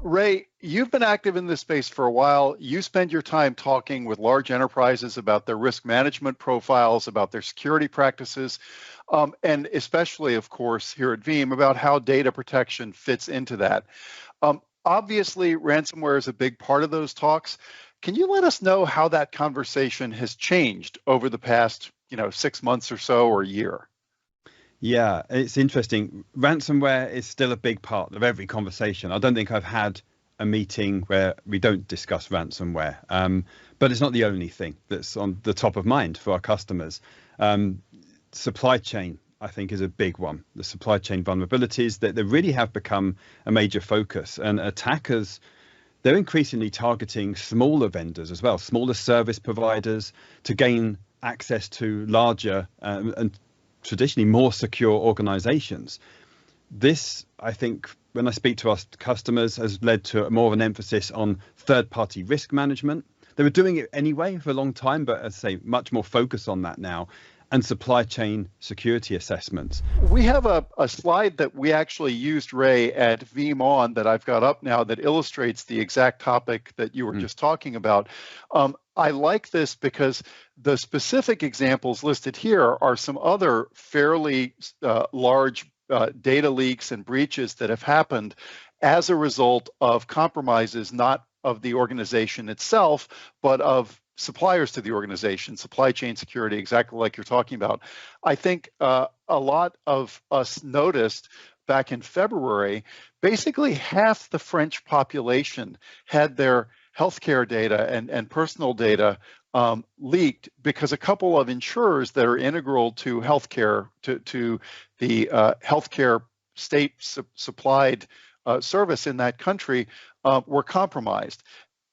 Ray, you've been active in this space for a while. You spend your time talking with large enterprises about their risk management profiles, about their security practices, and especially, of course, here at Veeam, about how data protection fits into that. Obviously, ransomware is a big part of those talks. Can you let us know how that conversation has changed over the past, 6 months or so, or a year? Yeah, it's interesting. Ransomware is still a big part of every conversation. I don't think I've had a meeting where we don't discuss ransomware, but it's not the only thing that's on the top of mind for our customers. Supply chain, I think, is a big one. The supply chain vulnerabilities that they really have become a major focus, and attackers, they're increasingly targeting smaller vendors as well, smaller service providers, to gain access to larger and traditionally more secure organizations. This, I think, when I speak to our customers, has led to more of an emphasis on third-party risk management. They were doing it anyway for a long time, but as I say, much more focus on that now, and supply chain security assessments. We have a slide that we actually used, Ray, at Veeam On that I've got up now that illustrates the exact topic that you were just talking about. I like this because the specific examples listed here are some other fairly large data leaks and breaches that have happened as a result of compromises, not of the organization itself, but of suppliers to the organization, supply chain security, exactly like you're talking about. I think a lot of us noticed back in February, basically half the French population had their healthcare data and personal data leaked because a couple of insurers that are integral to healthcare, to the healthcare state supplied service in that country were compromised.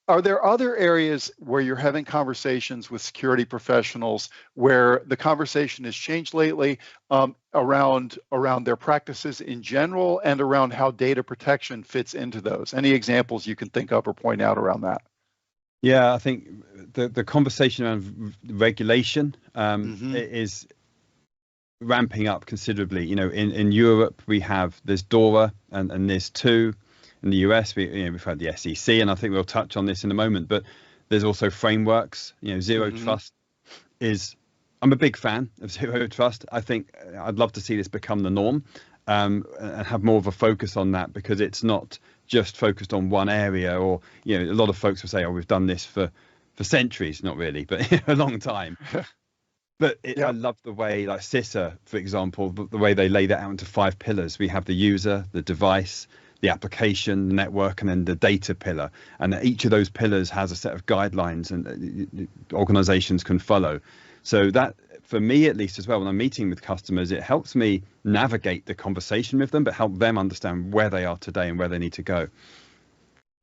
Are there other areas where you're having conversations with security professionals where the conversation has changed lately around their practices in general and around how data protection fits into those? Any examples you can think of or point out around that? Yeah, I think the conversation around regulation is ramping up considerably. In Europe, there's DORA and NIS2. In the US, we've had the SEC, and I think we'll touch on this in a moment, but there's also frameworks. Zero trust I'm a big fan of zero trust. I think I'd love to see this become the norm and have more of a focus on that, because it's not just focused on one area, or, a lot of folks will say, oh, we've done this for centuries. Not really, but a long time. But I love the way, like CISO, for example, the way they lay that out into 5 pillars. We have the user, the device, the application, the network, and then the data pillar. And each of those pillars has a set of guidelines and organizations can follow. So that, for me at least as well, when I'm meeting with customers, it helps me navigate the conversation with them, but help them understand where they are today and where they need to go.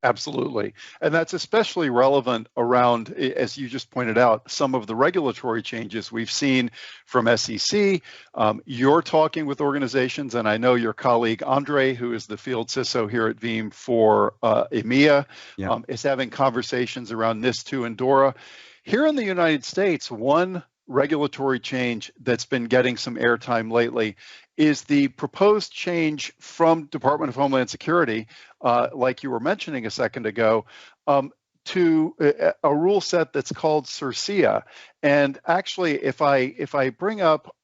Absolutely. And that's especially relevant around, as you just pointed out, some of the regulatory changes we've seen from SEC. You're talking with organizations, and I know your colleague, Andre, who is the field CISO here at Veeam for EMEA, is having conversations around NIS2 and DORA. Here in the United States, one regulatory change that's been getting some airtime lately is the proposed change from Department of Homeland Security, like you were mentioning a second ago, to a rule set that's called CIRCIA. And actually, if I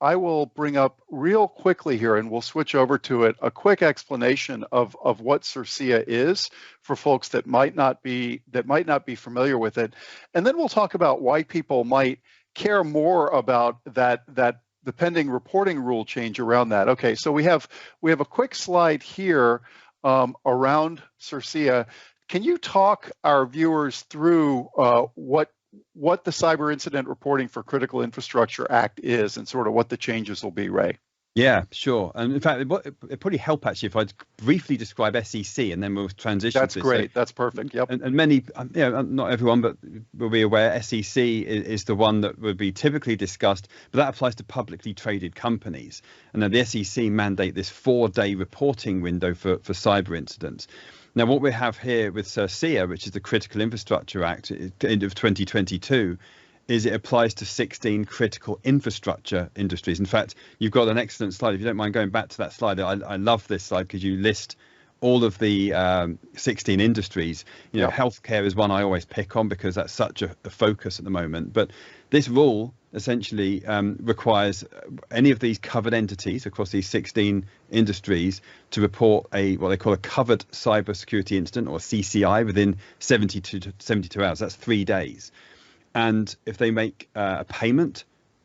will bring up real quickly here, and we'll switch over to it, a quick explanation of what CIRCIA is for folks that might not be familiar with it, and then we'll talk about why people might care more about the pending reporting rule change around that. Okay, so we have a quick slide here around CIRCIA. Can you talk our viewers through what the Cyber Incident Reporting for Critical Infrastructure Act is and sort of what the changes will be, Ray? Yeah, sure. And in fact, it'd probably help actually if I'd briefly describe SEC and then we'll transition. That's great. That's perfect. Yep. And many, not everyone, but will be aware SEC is the one that would be typically discussed, but that applies to publicly traded companies. And then the SEC mandate this 4-day reporting window for cyber incidents. Now, what we have here with CIRCIA, which is the Critical Infrastructure Act, end of 2022, is it applies to 16 critical infrastructure industries. In fact, you've got an excellent slide. If you don't mind going back to that slide, I love this slide because you list all of the 16 industries. You know, healthcare is one I always pick on because that's such a focus at the moment. But this rule essentially requires any of these covered entities across these 16 industries to report what they call a covered cybersecurity incident, or CCI, within 72 hours. That's 3 days. And if they make a payment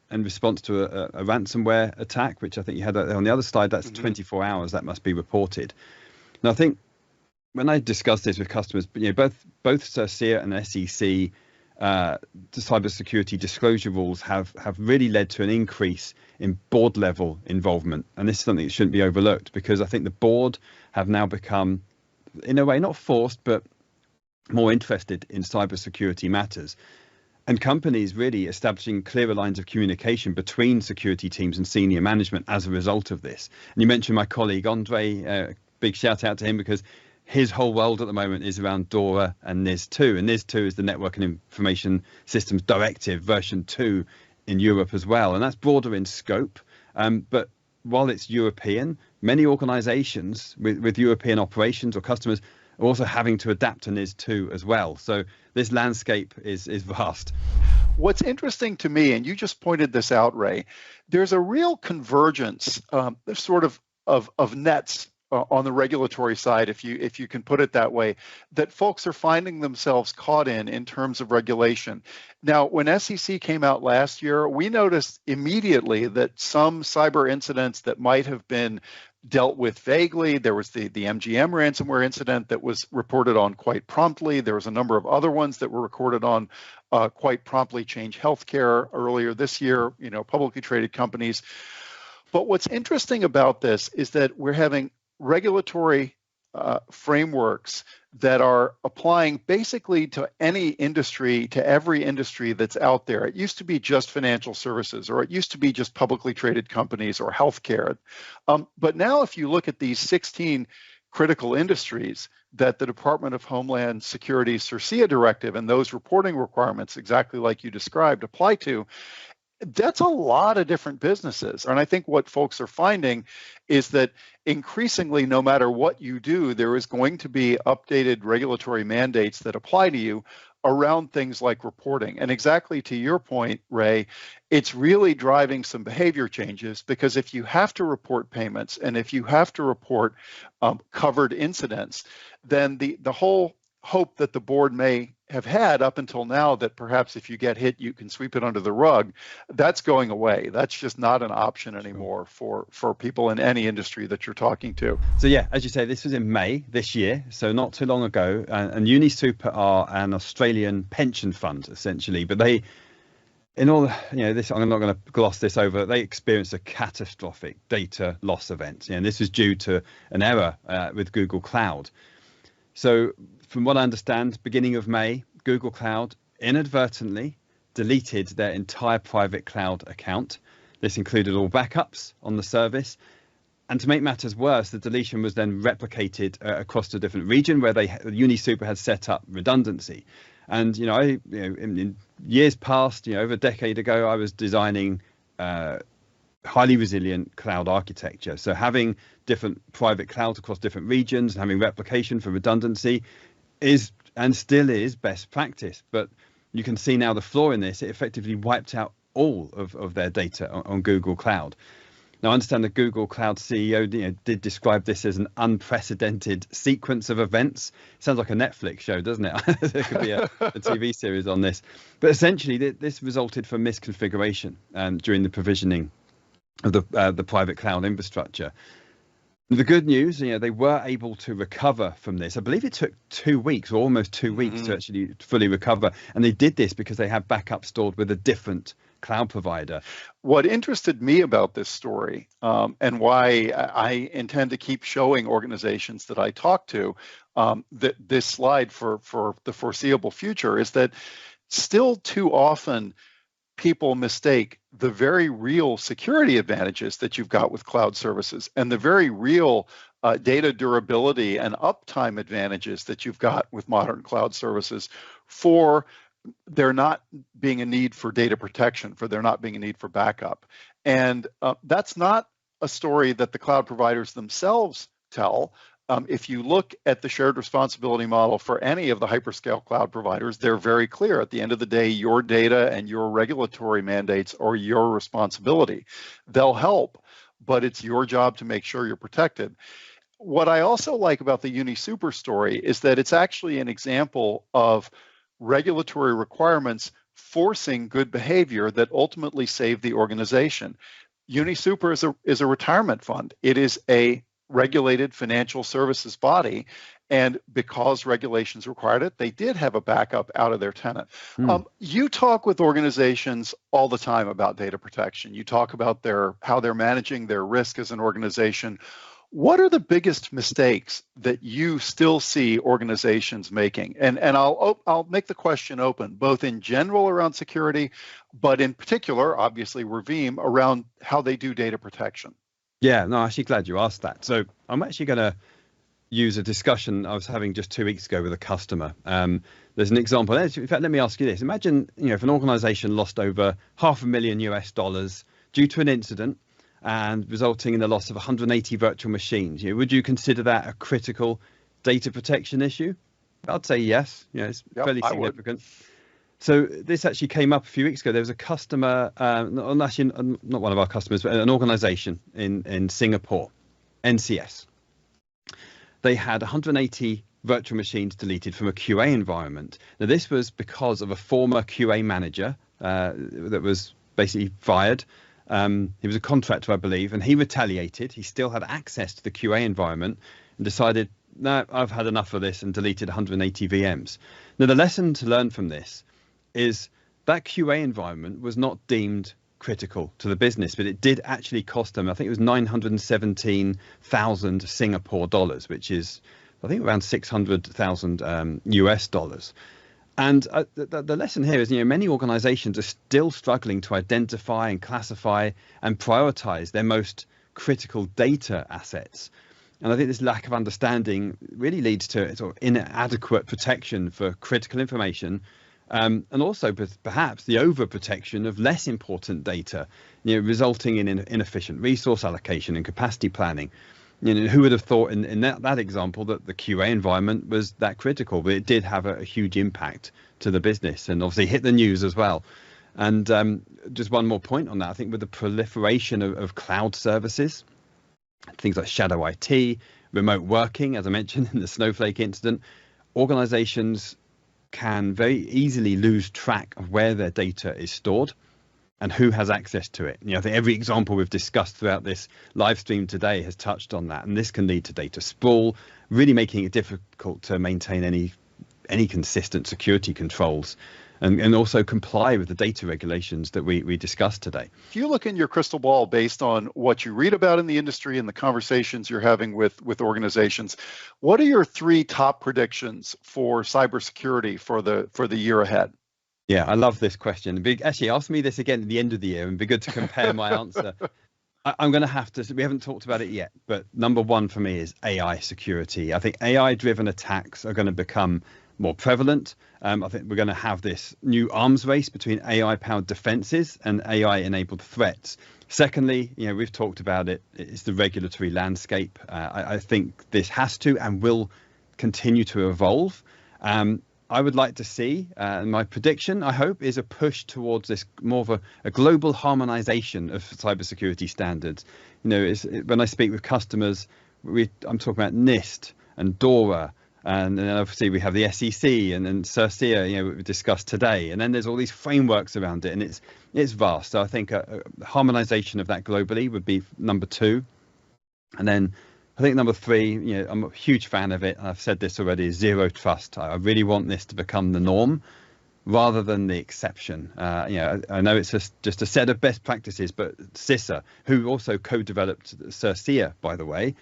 in response to a ransomware attack, which I think you had on the other slide, that's 24 hours that must be reported. Now, I think when I discuss this with customers, you know, both CISO and SEC, the cybersecurity disclosure rules have really led to an increase in board level involvement. And this is something that shouldn't be overlooked, because I think the board have now become, in a way, not forced, but more interested in cybersecurity matters. And companies really establishing clearer lines of communication between security teams and senior management as a result of this. And you mentioned my colleague Andre, big shout out to him, because his whole world at the moment is around DORA and NIS2. And NIS2 is the Network and Information Systems Directive version 2 in Europe as well. And that's broader in scope. But while it's European, many organizations with European operations or customers are also having to adapt to NIS2 as well. So this landscape is vast. What's interesting to me, and you just pointed this out, Ray, there's a real convergence sort of nets on the regulatory side, if you can put it that way, that folks are finding themselves caught in terms of regulation. Now, when SEC came out last year, we noticed immediately that some cyber incidents that might have been dealt with vaguely, there was the MGM ransomware incident that was reported on quite promptly. There was a number of other ones that were recorded on quite promptly. Change Healthcare earlier this year, you know, publicly traded companies. But what's interesting about this is that we're having regulatory frameworks that are applying basically to any industry, to every industry that's out there. It used to be just financial services, or it used to be just publicly traded companies or healthcare. But now if you look at these 16 critical industries that the Department of Homeland Security's CIRCIA directive and those reporting requirements, exactly like you described, apply to, that's a lot of different businesses. And I think what folks are finding is that increasingly, no matter what you do, there is going to be updated regulatory mandates that apply to you around things like reporting. And exactly to your point, Ray, it's really driving some behavior changes, because if you have to report payments and if you have to report covered incidents, then the whole hope that the board may have had up until now, that perhaps if you get hit, you can sweep it under the rug, that's going away. That's just not an option anymore for people in any industry that you're talking to. So yeah, as you say, this was in May this year, so not too long ago. And UniSuper are an Australian pension fund, essentially, but they, in all, you know, this, I'm not going to gloss this over, they experienced a catastrophic data loss event. And this was due to an error with Google Cloud. So from what I understand, beginning of May, Google Cloud inadvertently deleted their entire private cloud account. This included all backups on the service. And to make matters worse, the deletion was then replicated across a different region where UniSuper had set up redundancy. And, you know, in years past, you know, over a decade ago, I was designing highly resilient cloud architecture. So having different private clouds across different regions and having replication for redundancy is and still is best practice. But you can see now the flaw in this. It effectively wiped out all of their data on Google Cloud. Now, I understand the Google Cloud CEO did describe this as an unprecedented sequence of events. Sounds like a Netflix show, doesn't it? There could be a TV series on this. But essentially, this resulted from misconfiguration during the provisioning of the private cloud infrastructure. The good news, they were able to recover from this. I believe it took 2 weeks, or almost 2 weeks, to actually fully recover. And they did this because they had backup stored with a different cloud provider. What interested me about this story, and why I intend to keep showing organizations that I talk to this slide for the foreseeable future, is that still too often people mistake the very real security advantages that you've got with cloud services and the very real data durability and uptime advantages that you've got with modern cloud services for there not being a need for data protection, for there not being a need for backup. And that's not a story that the cloud providers themselves tell. If you look at the shared responsibility model for any of the hyperscale cloud providers, they're very clear. At the end of the day, your data and your regulatory mandates are your responsibility. They'll help, but it's your job to make sure you're protected. What I also like about the UniSuper story is that it's actually an example of regulatory requirements forcing good behavior that ultimately save the organization. UniSuper is a retirement fund. It is a regulated financial services body, and because regulations required it, they did have a backup out of their tenant. You talk with organizations all the time about data protection. You talk about how they're managing their risk as an organization. What are the biggest mistakes that you still see organizations making? And I'll make the question open, both in general around security, but in particular, obviously, we're Veeam, around how they do data protection. Yeah, no, I'm actually glad you asked that. So I'm actually going to use a discussion I was having just 2 weeks ago with a customer. There's an example. In fact, let me ask you this. Imagine, if an organization lost over $500,000 due to an incident and resulting in the loss of 180 virtual machines. Would you consider that a critical data protection issue? I'd say yes. It's fairly significant. So this actually came up a few weeks ago. There was a customer, not one of our customers, but an organization in Singapore, NCS. They had 180 virtual machines deleted from a QA environment. Now, this was because of a former QA manager that was basically fired. He was a contractor, I believe, and he retaliated. He still had access to the QA environment and decided, no, I've had enough of this, and deleted 180 VMs. Now, the lesson to learn from this is that QA environment was not deemed critical to the business, but it did actually cost them, I think it was 917,000 Singapore dollars, which is, I think, around 600,000 US dollars. And the lesson here is, many organizations are still struggling to identify and classify and prioritize their most critical data assets. And I think this lack of understanding really leads to sort of inadequate protection for critical information, and also perhaps the overprotection of less important data, resulting in inefficient resource allocation and capacity planning. Who would have thought in that example that the QA environment was that critical, but it did have a huge impact to the business and obviously hit the news as well. And just one more point on that, I think with the proliferation of cloud services, things like shadow IT, remote working, as I mentioned in the Snowflake incident, organizations can very easily lose track of where their data is stored and who has access to it. I think every example we've discussed throughout this live stream today has touched on that, and this can lead to data sprawl, really making it difficult to maintain any consistent security controls and also comply with the data regulations that we discussed today. If you look in your crystal ball based on what you read about in the industry and the conversations you're having with organizations, what are your 3 top predictions for cybersecurity for the year ahead? Yeah, I love this question. Actually, ask me this again at the end of the year and be good to compare my answer. I'm going to have to, we haven't talked about it yet, but number 1 for me is AI security. I think AI-driven attacks are going to become more prevalent. I think we're going to have this new arms race between AI-powered defenses and AI-enabled threats. Secondly, we've talked about it, it's the regulatory landscape. I think this has to and will continue to evolve. I would like to see, my prediction, I hope, is a push towards this more of a global harmonization of cybersecurity standards. When I speak with customers, I'm talking about NIST and DORA, and then obviously we have the SEC and then CIRCIA, we discussed today, and then there's all these frameworks around it, and it's vast. So I think a harmonization of that globally would be number 2, and then I think number 3, I'm a huge fan of it, and I've said this already, is zero trust. I really want this to become the norm rather than the exception. I know it's just a set of best practices, but CISO, who also co-developed CIRCIA, by the way,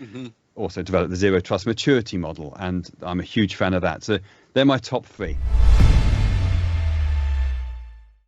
also developed the zero trust maturity model, and I'm a huge fan of that. So they're my top 3.